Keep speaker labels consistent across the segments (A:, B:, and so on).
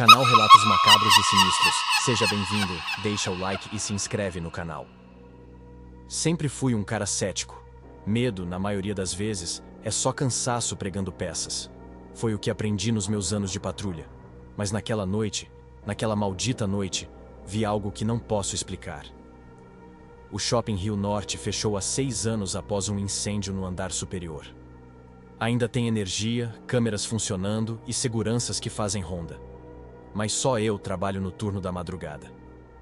A: Canal Relatos Macabros e Sinistros. Seja bem-vindo, deixa o like e se inscreve no canal. Sempre fui um cara cético. Medo, na maioria das vezes, é só cansaço pregando peças. Foi o que aprendi nos meus anos de patrulha. Mas naquela noite, naquela maldita noite, vi algo que não posso explicar. O Shopping Rio Norte fechou há 6 anos após um incêndio no andar superior. Ainda tem energia, câmeras funcionando e seguranças que fazem ronda. Mas só eu trabalho no turno da madrugada.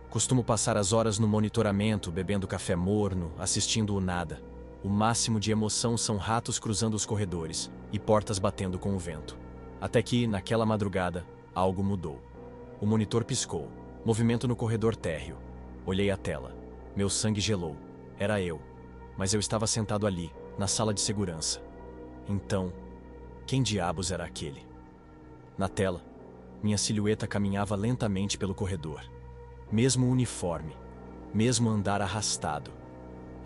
A: Costumo passar as horas no monitoramento, bebendo café morno, assistindo o nada. O máximo de emoção são ratos cruzando os corredores e portas batendo com o vento. Até que, naquela madrugada, algo mudou. O monitor piscou. Movimento no corredor térreo. Olhei a tela. Meu sangue gelou. Era eu. Mas eu estava sentado ali, na sala de segurança. Então, quem diabos era aquele? Na tela, minha silhueta caminhava lentamente pelo corredor. Mesmo uniforme, mesmo andar arrastado.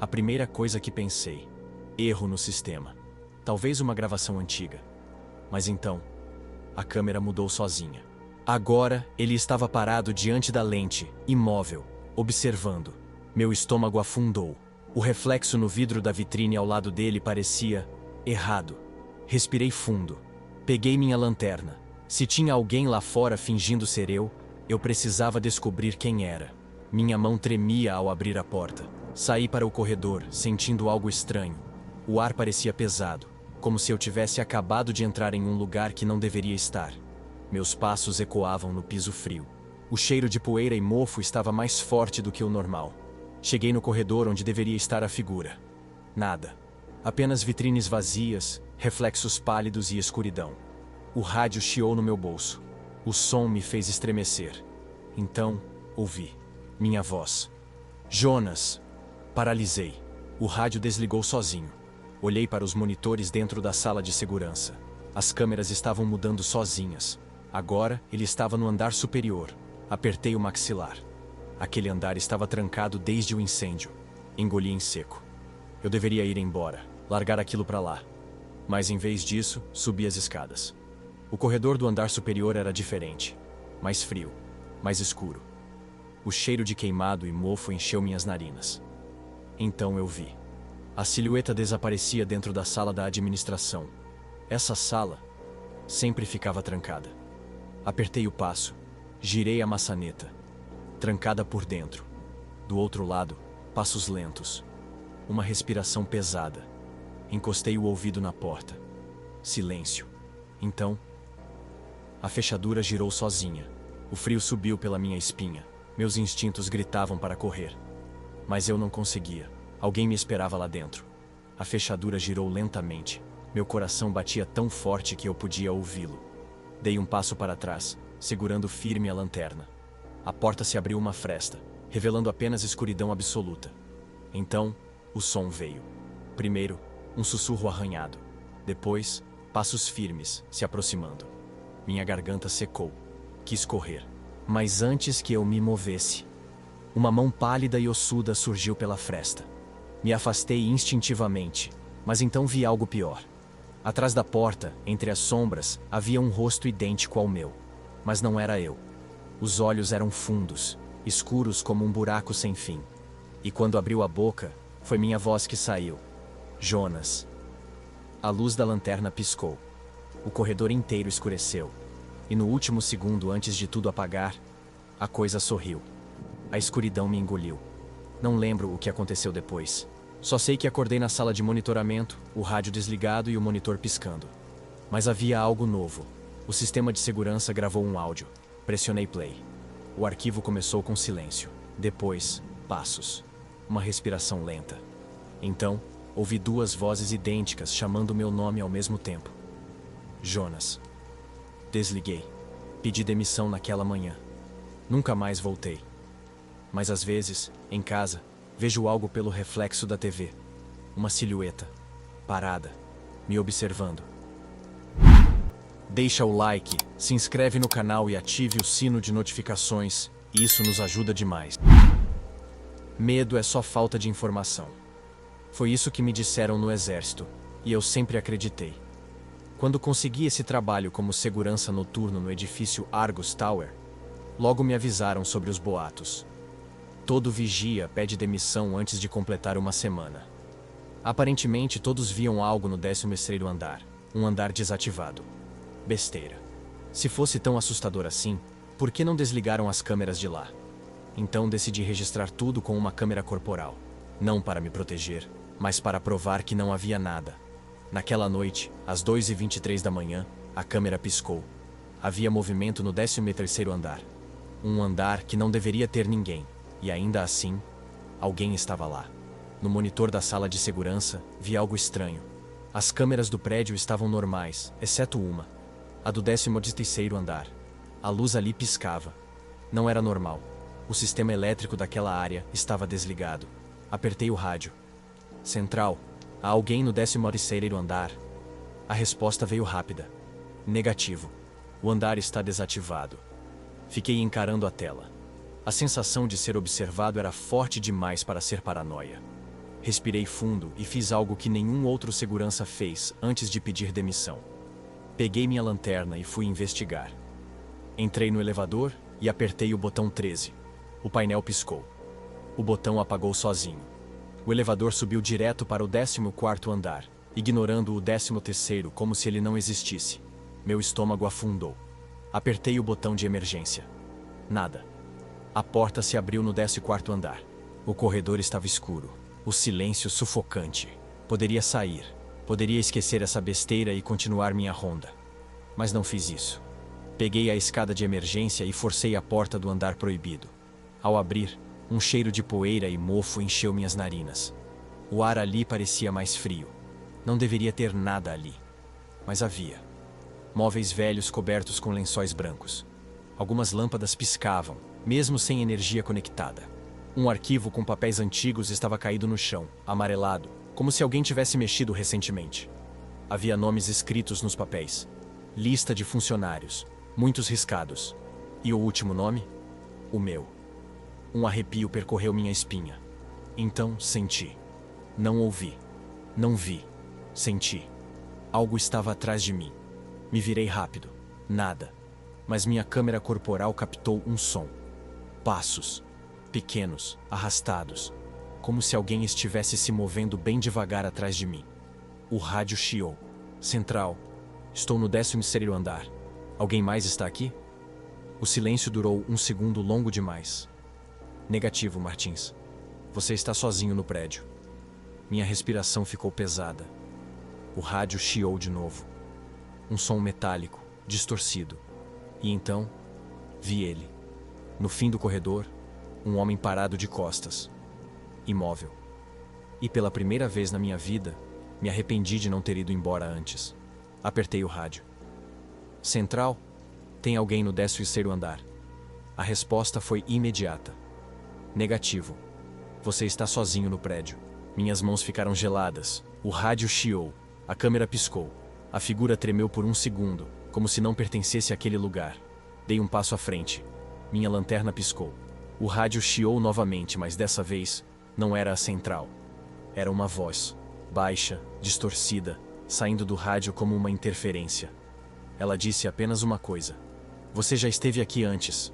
A: A primeira coisa que pensei: erro no sistema. Talvez uma gravação antiga. Mas então, a câmera mudou sozinha. Agora, ele estava parado diante da lente, imóvel, observando. Meu estômago afundou. O reflexo no vidro da vitrine ao lado dele parecia errado. Respirei fundo. Peguei minha lanterna. Se tinha alguém lá fora fingindo ser eu precisava descobrir quem era. Minha mão tremia ao abrir a porta. Saí para o corredor, sentindo algo estranho. O ar parecia pesado, como se eu tivesse acabado de entrar em um lugar que não deveria estar. Meus passos ecoavam no piso frio. O cheiro de poeira e mofo estava mais forte do que o normal. Cheguei no corredor onde deveria estar a figura. Nada. Apenas vitrines vazias, reflexos pálidos e escuridão. O rádio chiou no meu bolso. O som me fez estremecer. Então, ouvi minha voz. Jonas! Paralisei. O rádio desligou sozinho. Olhei para os monitores dentro da sala de segurança. As câmeras estavam mudando sozinhas. Agora, ele estava no andar superior. Apertei o maxilar. Aquele andar estava trancado desde o incêndio. Engoli em seco. Eu deveria ir embora, largar aquilo para lá. Mas em vez disso, subi as escadas. O corredor do andar superior era diferente. Mais frio, mais escuro. O cheiro de queimado e mofo encheu minhas narinas. Então eu vi. A silhueta desaparecia dentro da sala da administração. Essa sala sempre ficava trancada. Apertei o passo, girei a maçaneta. Trancada por dentro. Do outro lado, passos lentos. Uma respiração pesada. Encostei o ouvido na porta. Silêncio. Então, a fechadura girou sozinha. O frio subiu pela minha espinha. Meus instintos gritavam para correr. Mas eu não conseguia. Alguém me esperava lá dentro. A fechadura girou lentamente. Meu coração batia tão forte que eu podia ouvi-lo. Dei um passo para trás, segurando firme a lanterna. A porta se abriu uma fresta, revelando apenas escuridão absoluta. Então, o som veio. Primeiro, um sussurro arranhado. Depois, passos firmes, se aproximando. Minha garganta secou. Quis correr. Mas antes que eu me movesse, uma mão pálida e ossuda surgiu pela fresta. Me afastei instintivamente, mas então vi algo pior. Atrás da porta, entre as sombras, havia um rosto idêntico ao meu. Mas não era eu. Os olhos eram fundos, escuros como um buraco sem fim. E quando abriu a boca, foi minha voz que saiu. Jonas. A luz da lanterna piscou. O corredor inteiro escureceu. E no último segundo antes de tudo apagar, a coisa sorriu. A escuridão me engoliu. Não lembro o que aconteceu depois. Só sei que acordei na sala de monitoramento, o rádio desligado e o monitor piscando. Mas havia algo novo. O sistema de segurança gravou um áudio. Pressionei play. O arquivo começou com silêncio. Depois, passos. Uma respiração lenta. Então, ouvi 2 vozes idênticas chamando meu nome ao mesmo tempo. Jonas. Desliguei. Pedi demissão naquela manhã. Nunca mais voltei. Mas às vezes, em casa, vejo algo pelo reflexo da TV. Uma silhueta, parada, me observando. Deixa o like, se inscreve no canal e ative o sino de notificações, isso nos ajuda demais. Medo é só falta de informação. Foi isso que me disseram no exército, e eu sempre acreditei. Quando consegui esse trabalho como segurança noturno no edifício Argus Tower, logo me avisaram sobre os boatos. Todo vigia pede demissão antes de completar uma semana. Aparentemente todos viam algo no 13º andar, um andar desativado. Besteira. Se fosse tão assustador assim, por que não desligaram as câmeras de lá? Então decidi registrar tudo com uma câmera corporal. Não para me proteger, mas para provar que não havia nada. Naquela noite, às 2h23 da manhã, a câmera piscou. Havia movimento no 13º andar. Um andar que não deveria ter ninguém, e ainda assim, alguém estava lá. No monitor da sala de segurança, vi algo estranho. As câmeras do prédio estavam normais, exceto uma, a do 13º andar. A luz ali piscava. Não era normal. O sistema elétrico daquela área estava desligado. Apertei o rádio. Central, há alguém no 13º andar? A resposta veio rápida. Negativo. O andar está desativado. Fiquei encarando a tela. A sensação de ser observado era forte demais para ser paranoia. Respirei fundo e fiz algo que nenhum outro segurança fez antes de pedir demissão. Peguei minha lanterna e fui investigar. Entrei no elevador e apertei o botão 13. O painel piscou. O botão apagou sozinho. O elevador subiu direto para o 14º andar, ignorando o 13º como se ele não existisse. Meu estômago afundou. Apertei o botão de emergência. Nada. A porta se abriu no 14º andar. O corredor estava escuro. O silêncio sufocante. Poderia sair. Poderia esquecer essa besteira e continuar minha ronda. Mas não fiz isso. Peguei a escada de emergência e forcei a porta do andar proibido. Ao abrir, um cheiro de poeira e mofo encheu minhas narinas. O ar ali parecia mais frio. Não deveria ter nada ali. Mas havia. Móveis velhos cobertos com lençóis brancos. Algumas lâmpadas piscavam, mesmo sem energia conectada. Um arquivo com papéis antigos estava caído no chão, amarelado, como se alguém tivesse mexido recentemente. Havia nomes escritos nos papéis. Lista de funcionários, muitos riscados. E o último nome? O meu. Um arrepio percorreu minha espinha. Então senti. Não ouvi. Não vi. Senti. Algo estava atrás de mim. Me virei rápido. Nada. Mas minha câmera corporal captou um som. Passos. Pequenos, arrastados. Como se alguém estivesse se movendo bem devagar atrás de mim. O rádio chiou. Central. Estou no 13º andar. Alguém mais está aqui? O silêncio durou um segundo longo demais. Negativo, Martins. Você está sozinho no prédio. Minha respiração ficou pesada. O rádio chiou de novo. Um som metálico, distorcido. E então, vi ele. No fim do corredor, um homem parado de costas. Imóvel. E pela primeira vez na minha vida, me arrependi de não ter ido embora antes. Apertei o rádio. Central, tem alguém no 13º andar. A resposta foi imediata. Negativo. Você está sozinho no prédio. Minhas mãos ficaram geladas. O rádio chiou. A câmera piscou. A figura tremeu por um segundo, como se não pertencesse àquele lugar. Dei um passo à frente. Minha lanterna piscou. O rádio chiou novamente, mas dessa vez não era a central. Era uma voz, baixa, distorcida, saindo do rádio como uma interferência. Ela disse apenas uma coisa. Você já esteve aqui antes.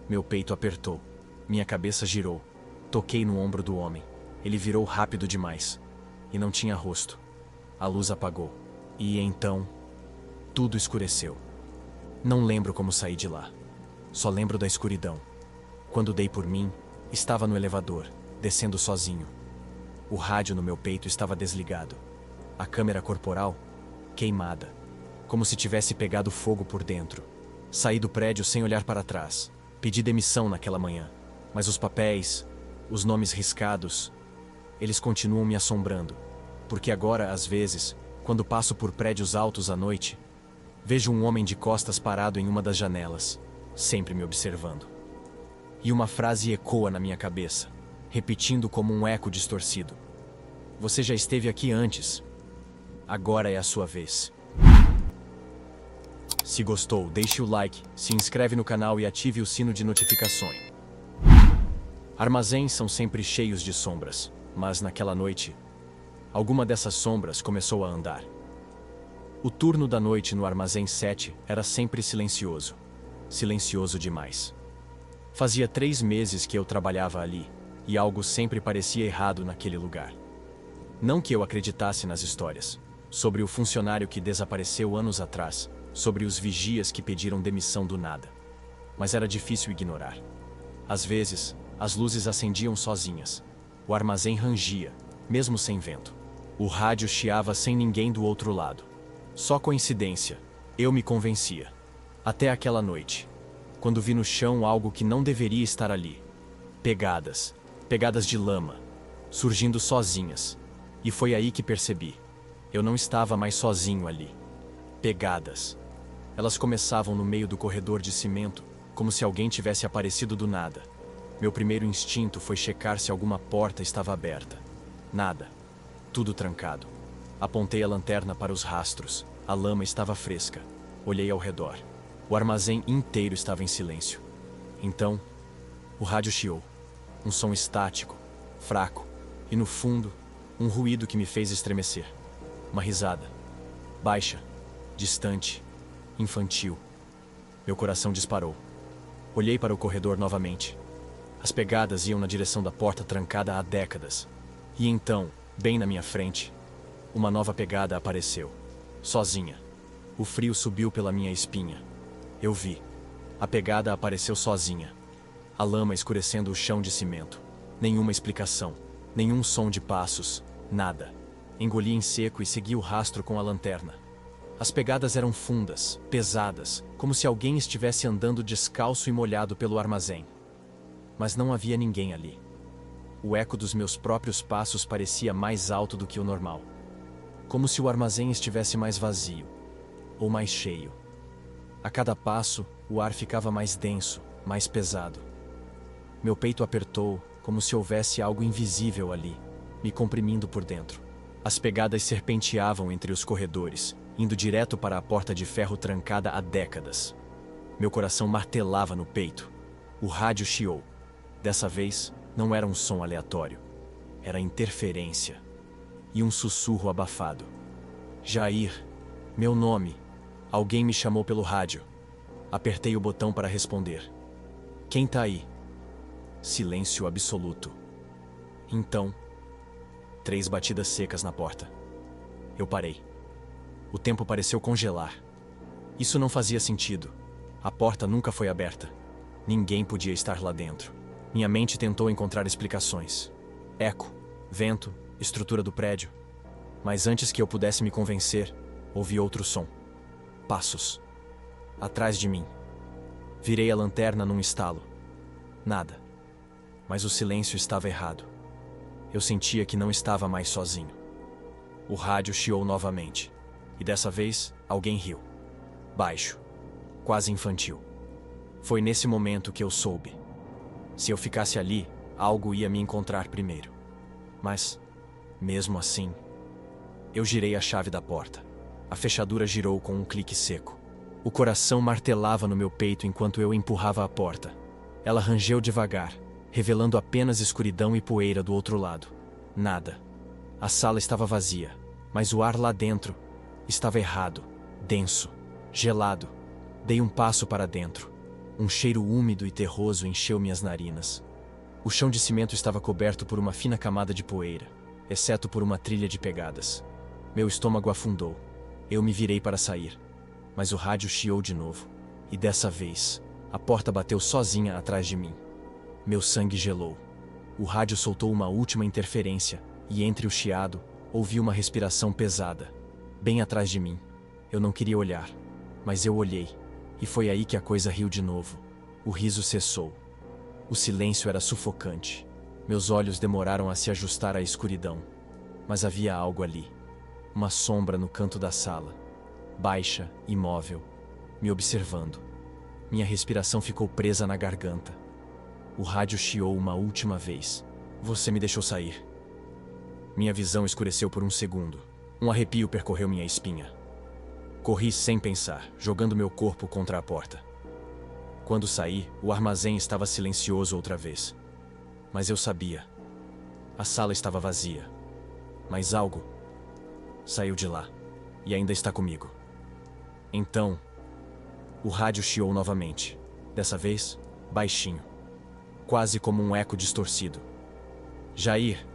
A: Meu peito apertou. Minha cabeça girou. Toquei no ombro do homem. Ele virou rápido demais. E não tinha rosto. A luz apagou. E então, tudo escureceu. Não lembro como saí de lá. Só lembro da escuridão. Quando dei por mim, estava no elevador, descendo sozinho. O rádio no meu peito estava desligado. A câmera corporal, queimada. Como se tivesse pegado fogo por dentro. Saí do prédio sem olhar para trás. Pedi demissão naquela manhã. Mas os papéis, os nomes riscados, eles continuam me assombrando. Porque agora, às vezes, quando passo por prédios altos à noite, vejo um homem de costas parado em uma das janelas, sempre me observando. E uma frase ecoa na minha cabeça, repetindo como um eco distorcido. Você já esteve aqui antes. Agora é a sua vez. Se gostou, deixe o like, se inscreve no canal e ative o sino de notificações. Armazéns são sempre cheios de sombras, mas naquela noite, alguma dessas sombras começou a andar. O turno da noite no armazém 7 era sempre silencioso. Silencioso demais. Fazia 3 meses que eu trabalhava ali, e algo sempre parecia errado naquele lugar. Não que eu acreditasse nas histórias. Sobre o funcionário que desapareceu anos atrás, sobre os vigias que pediram demissão do nada. Mas era difícil ignorar. Às vezes, as luzes acendiam sozinhas. O armazém rangia, mesmo sem vento. O rádio chiava sem ninguém do outro lado. Só coincidência, eu me convencia. Até aquela noite, quando vi no chão algo que não deveria estar ali. Pegadas, pegadas de lama, surgindo sozinhas. E foi aí que percebi. Eu não estava mais sozinho ali. Pegadas. Elas começavam no meio do corredor de cimento, como se alguém tivesse aparecido do nada. Meu primeiro instinto foi checar se alguma porta estava aberta. Nada. Tudo trancado. Apontei a lanterna para os rastros. A lama estava fresca. Olhei ao redor. O armazém inteiro estava em silêncio. Então, o rádio chiou. Um som estático, fraco, e no fundo, um ruído que me fez estremecer. Uma risada. Baixa, distante, infantil. Meu coração disparou. Olhei para o corredor novamente. As pegadas iam na direção da porta trancada há décadas. E então, bem na minha frente, uma nova pegada apareceu. Sozinha. O frio subiu pela minha espinha. Eu vi. A pegada apareceu sozinha. A lama escurecendo o chão de cimento. Nenhuma explicação. Nenhum som de passos. Nada. Engoli em seco e segui o rastro com a lanterna. As pegadas eram fundas, pesadas, como se alguém estivesse andando descalço e molhado pelo armazém. Mas não havia ninguém ali. O eco dos meus próprios passos parecia mais alto do que o normal. Como se o armazém estivesse mais vazio, ou mais cheio. A cada passo, o ar ficava mais denso, mais pesado. Meu peito apertou, como se houvesse algo invisível ali, me comprimindo por dentro. As pegadas serpenteavam entre os corredores, indo direto para a porta de ferro trancada há décadas. Meu coração martelava no peito. O rádio chiou. Dessa vez, não era um som aleatório. Era interferência. E um sussurro abafado. Jair. Meu nome. Alguém me chamou pelo rádio. Apertei o botão para responder. Quem tá aí? Silêncio absoluto. Então, 3 batidas secas na porta. Eu parei. O tempo pareceu congelar. Isso não fazia sentido. A porta nunca foi aberta. Ninguém podia estar lá dentro. Minha mente tentou encontrar explicações. Eco, vento, estrutura do prédio. Mas antes que eu pudesse me convencer, ouvi outro som. Passos. Atrás de mim. Virei a lanterna num estalo. Nada. Mas o silêncio estava errado. Eu sentia que não estava mais sozinho. O rádio chiou novamente. E dessa vez, alguém riu. Baixo. Quase infantil. Foi nesse momento que eu soube. Se eu ficasse ali, algo ia me encontrar primeiro. Mas, mesmo assim, eu girei a chave da porta. A fechadura girou com um clique seco. O coração martelava no meu peito enquanto eu empurrava a porta. Ela rangeu devagar, revelando apenas escuridão e poeira do outro lado. Nada. A sala estava vazia, mas o ar lá dentro estava errado, denso, gelado. Dei um passo para dentro. Um cheiro úmido e terroso encheu minhas narinas. O chão de cimento estava coberto por uma fina camada de poeira, exceto por uma trilha de pegadas. Meu estômago afundou. Eu me virei para sair, mas o rádio chiou de novo. E dessa vez, a porta bateu sozinha atrás de mim. Meu sangue gelou. O rádio soltou uma última interferência, e entre o chiado, ouvi uma respiração pesada, bem atrás de mim. Eu não queria olhar, mas eu olhei, e foi aí que a coisa riu de novo. O riso cessou. O silêncio era sufocante. Meus olhos demoraram a se ajustar à escuridão, mas havia algo ali. Uma sombra no canto da sala, baixa, imóvel, me observando. Minha respiração ficou presa na garganta. O rádio chiou uma última vez. Você me deixou sair. Minha visão escureceu por um segundo. Um arrepio percorreu minha espinha. Corri sem pensar, jogando meu corpo contra a porta. Quando saí, o armazém estava silencioso outra vez. Mas eu sabia. A sala estava vazia. Mas algo saiu de lá. e ainda está comigo. Então, o rádio chiou novamente, dessa vez, baixinho, quase como um eco distorcido. Jair,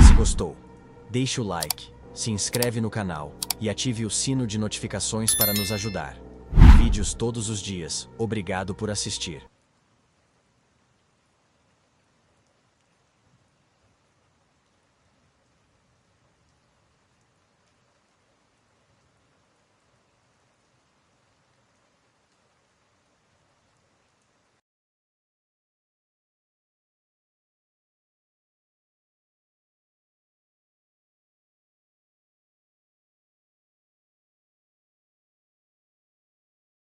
A: se gostou, deixe o like, se inscreve no canal e ative o sino de notificações para nos ajudar. Vídeos todos os dias. Obrigado por assistir.